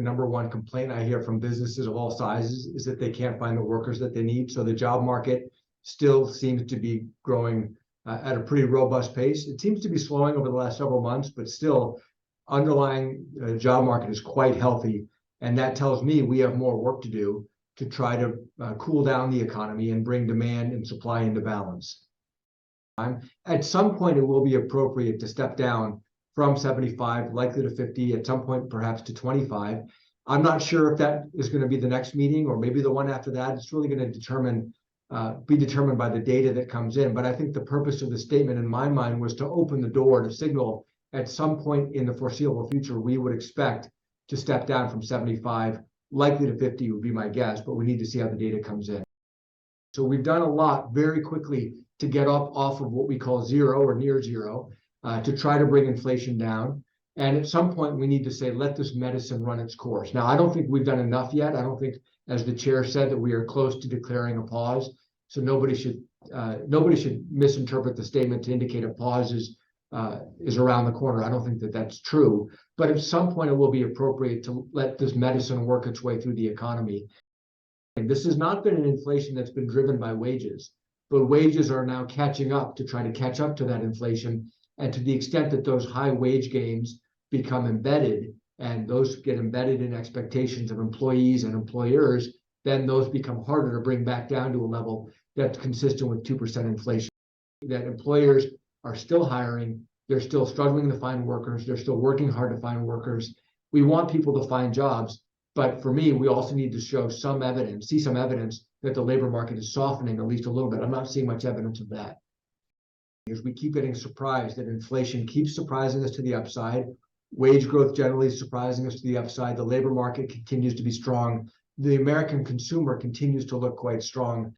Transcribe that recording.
The number one complaint I hear from businesses of all sizes is that they can't find the workers that they need. So the job market still seems to be growing at a pretty robust pace. It seems to be slowing over the last several months, but still underlying job market is quite healthy. And that tells me we have more work to do to try to cool down the economy and bring demand and supply into balance. At some point, it will be appropriate to step down from 75, likely to 50, at some point perhaps to 25. I'm not sure if that is going to be the next meeting or maybe the one after that. It's really going to be determined by the data that comes in. But I think the purpose of the statement in my mind was to open the door to signal at some point in the foreseeable future, we would expect to step down from 75, likely to 50 would be my guess, but we need to see how the data comes in. So we've done a lot very quickly to get up off of what we call zero or near zero, to try to bring inflation down. And at some point, we need to say, let this medicine run its course. Now, I don't think we've done enough yet. I don't think, as the chair said, that we are close to declaring a pause. So nobody should misinterpret the statement to indicate a pause is around the corner. I don't think that that's true. But at some point, it will be appropriate to let this medicine work its way through the economy. And this has not been an inflation that's been driven by wages, but wages are now catching up to try to catch up to that inflation. And to the extent that those high wage gains become embedded, and those get embedded in expectations of employees and employers, then those become harder to bring back down to a level that's consistent with 2% inflation. That employers are still hiring, they're still struggling to find workers, they're still working hard to find workers. We want people to find jobs, but for me, we also need to show some evidence, see some evidence that the labor market is softening at least a little bit. I'm not seeing much evidence of that. Because we keep getting surprised that inflation keeps surprising us to the upside. Wage growth generally is surprising us to the upside. The labor market continues to be strong. The American consumer continues to look quite strong.